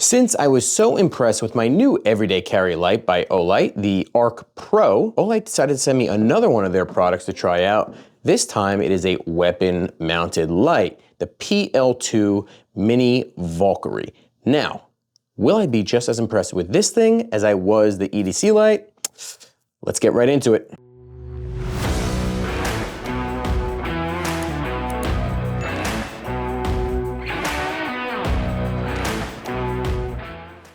Since I was so impressed with my new everyday carry light by Olight, the Ark Pro, Olight decided to send me another one of their products to try out. This time it is a weapon mounted light, the PL2 Mini Valkyrie. Now, will I be just as impressed with this thing as I was the EDC light? Let's get right into it.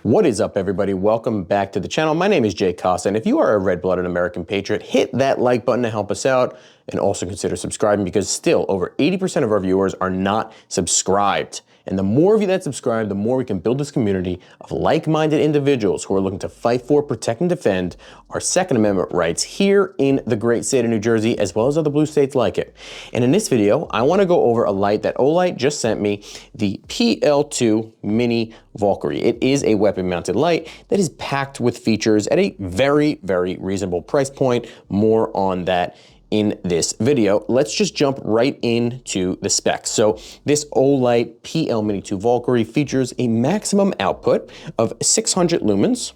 What is up, everybody? Welcome back to the channel. My name is Jay Costa, and if you are a red-blooded American patriot, hit that like button to help us out, and also consider subscribing because still over 80% of our viewers are not subscribed. And the more of you that subscribe, the more we can build this community of like-minded individuals who are looking to fight for, protect, and defend our Second Amendment rights here in the great state of New Jersey, as well as other blue states like it. And in this video, I want to go over a light that Olight just sent me, the PL2 Mini Valkyrie. It is a weapon-mounted light that is packed with features at a very, very reasonable price point. More on that in this video. Let's just jump right into the specs. So this Olight PL2 Mini Valkyrie features a maximum output of 600 lumens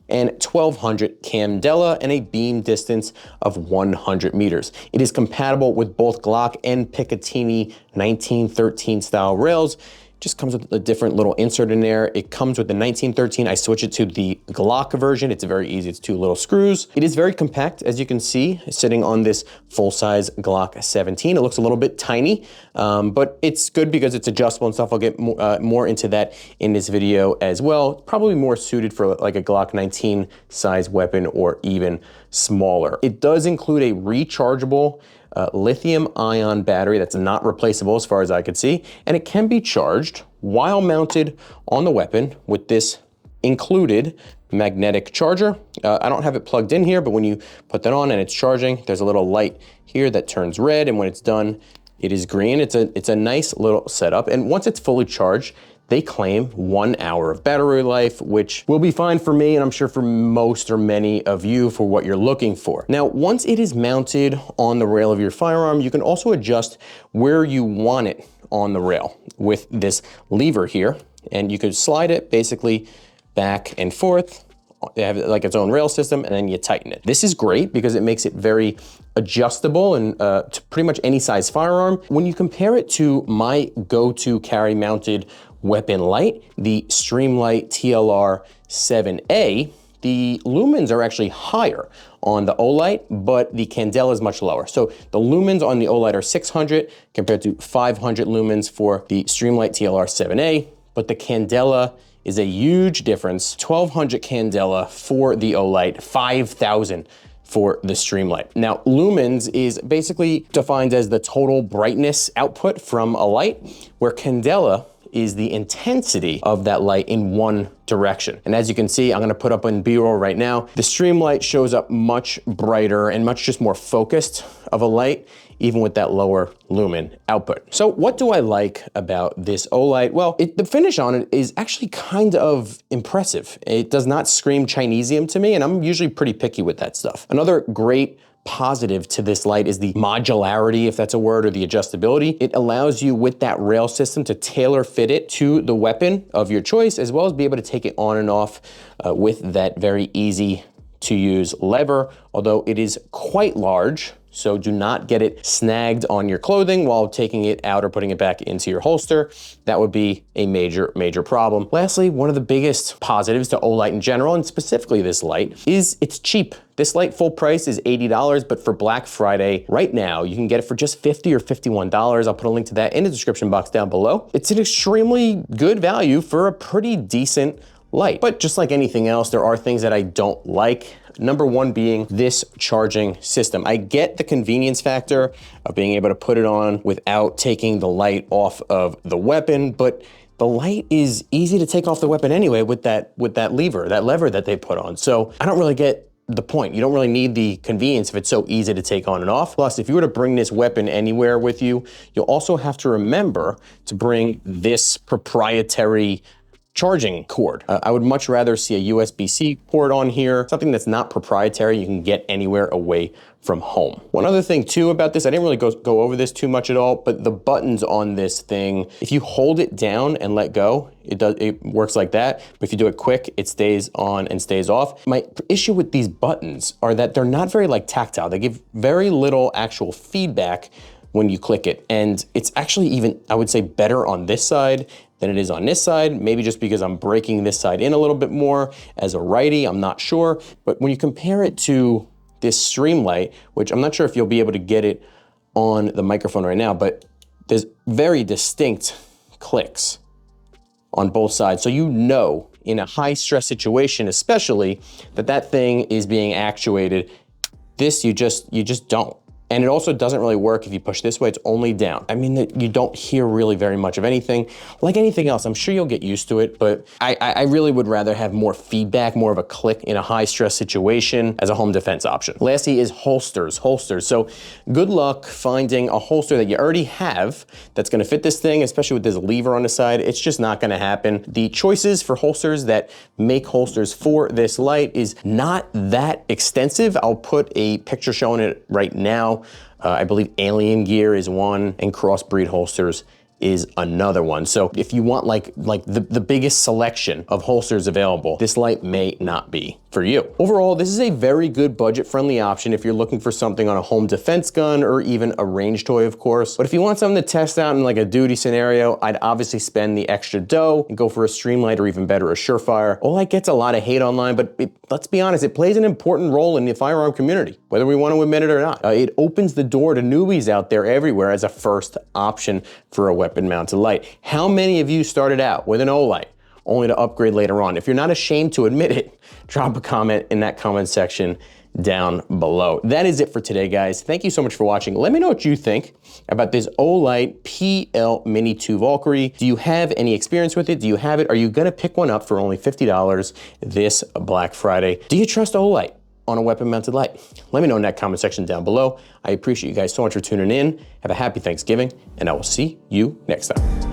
and 1200 candela and a beam distance of 100 meters. It is compatible with both Glock and Picatinny 1913 style rails. Just comes with a different little insert in there. It comes with the 1913. I switch it to the Glock version. It's very easy. It's two little screws. It is very compact, as you can see, sitting on this full-size Glock 17. It looks a little bit tiny, but it's good because it's adjustable and stuff. I'll get more into that in this video as well. Probably more suited for like a Glock 19 size weapon or even smaller. It does include a rechargeable lithium-ion battery that's not replaceable as far as I could see, and it can be charged while mounted on the weapon with this included magnetic charger. I don't have it plugged in here, but when you put that on and it's charging, there's a little light here that turns red, and when it's done, it is green. It's a nice little setup, and once it's fully charged, they claim 1 hour of battery life, which will be fine for me, and I'm sure for most or many of you for what you're looking for. Now, once it is mounted on the rail of your firearm, you can also adjust where you want it on the rail with this lever here, and you could slide it basically back and forth. They have like its own rail system, and then you tighten it. This is great because it makes it very adjustable and to pretty much any size firearm. When you compare it to my go-to carry mounted weapon light, the Streamlight TLR 7A, the lumens are actually higher on the Olight, but the candela is much lower. So the lumens on the Olight are 600 compared to 500 lumens for the Streamlight TLR 7A, but the candela is a huge difference. 1200 candela for the Olight, 5000 for the Streamlight. Now, lumens is basically defined as the total brightness output from a light, where candela is the intensity of that light in one direction. And as you can see, I'm gonna put up in B-roll right now, the Streamlight shows up much brighter and much just more focused of a light, even with that lower lumen output. So what do I like about this Olight? Well, the finish on it is actually kind of impressive. It does not scream Chinesium to me, and I'm usually pretty picky with that stuff. Another great positive to this light is the modularity, if that's a word, or the adjustability. It allows you with that rail system to tailor fit it to the weapon of your choice, as well as be able to take it on and off with that very easy to use lever, although it is quite large. So do not get it snagged on your clothing while taking it out or putting it back into your holster. That would be a major, major problem. Lastly, one of the biggest positives to Olight in general, and specifically this light, is it's cheap. This light full price is $80, but for Black Friday right now, you can get it for just $50 or $51. I'll put a link to that in the description box down below. It's an extremely good value for a pretty decent light. But just like anything else, there are things that I don't like. Number one being this charging system. I get the convenience factor of being able to put it on without taking the light off of the weapon, but the light is easy to take off the weapon anyway with that lever that they put on. So I don't really get the point. You don't really need the convenience if it's so easy to take on and off. Plus, if you were to bring this weapon anywhere with you, you'll also have to remember to bring this proprietary charging cord. I would much rather see a USB-C port on here, something that's not proprietary, you can get anywhere away from home. One other thing too about this, I didn't really go over this too much at all, but the buttons on this thing, if you hold it down and let go, it works like that. But if you do it quick, it stays on and stays off. My issue with these buttons are that they're not very like tactile. They give very little actual feedback when you click it. And it's actually even, I would say, better on this side than it is on this side, maybe just because I'm breaking this side in a little bit more as a righty, I'm not sure. But when you compare it to this Streamlight, which I'm not sure if you'll be able to get it on the microphone right now, but there's very distinct clicks on both sides. So you know, in a high stress situation, especially, that thing is being actuated. This, you just don't. And it also doesn't really work if you push this way, it's only down. I mean, you don't hear really very much of anything. Like anything else, I'm sure you'll get used to it, but I really would rather have more feedback, more of a click in a high stress situation as a home defense option. Lastly is holsters. So good luck finding a holster that you already have that's gonna fit this thing, especially with this lever on the side. It's just not gonna happen. The choices for holsters that make holsters for this light is not that extensive. I'll put a picture showing it right now. I believe Alien Gear is one, and Crossbreed Holsters is another one. So if you want like the biggest selection of holsters available, this light may not be for you. Overall, this is a very good budget-friendly option if you're looking for something on a home defense gun or even a range toy, of course. But if you want something to test out in like a duty scenario, I'd obviously spend the extra dough and go for a Streamlight or even better, a Surefire. Olight gets a lot of hate online, but let's be honest, it plays an important role in the firearm community, whether we want to admit it or not. It opens the door to newbies out there everywhere as a first option for a weapon-mounted light. How many of you started out with an Olight only to upgrade later on? If you're not ashamed to admit it, drop a comment in that comment section down below. That is it for today, guys. Thank you so much for watching. Let me know what you think about this Olight PL Mini 2 Valkyrie. Do you have any experience with it? Do you have it? Are you gonna pick one up for only $50 this Black Friday? Do you trust Olight on a weapon-mounted light? Let me know in that comment section down below. I appreciate you guys so much for tuning in. Have a happy Thanksgiving, and I will see you next time.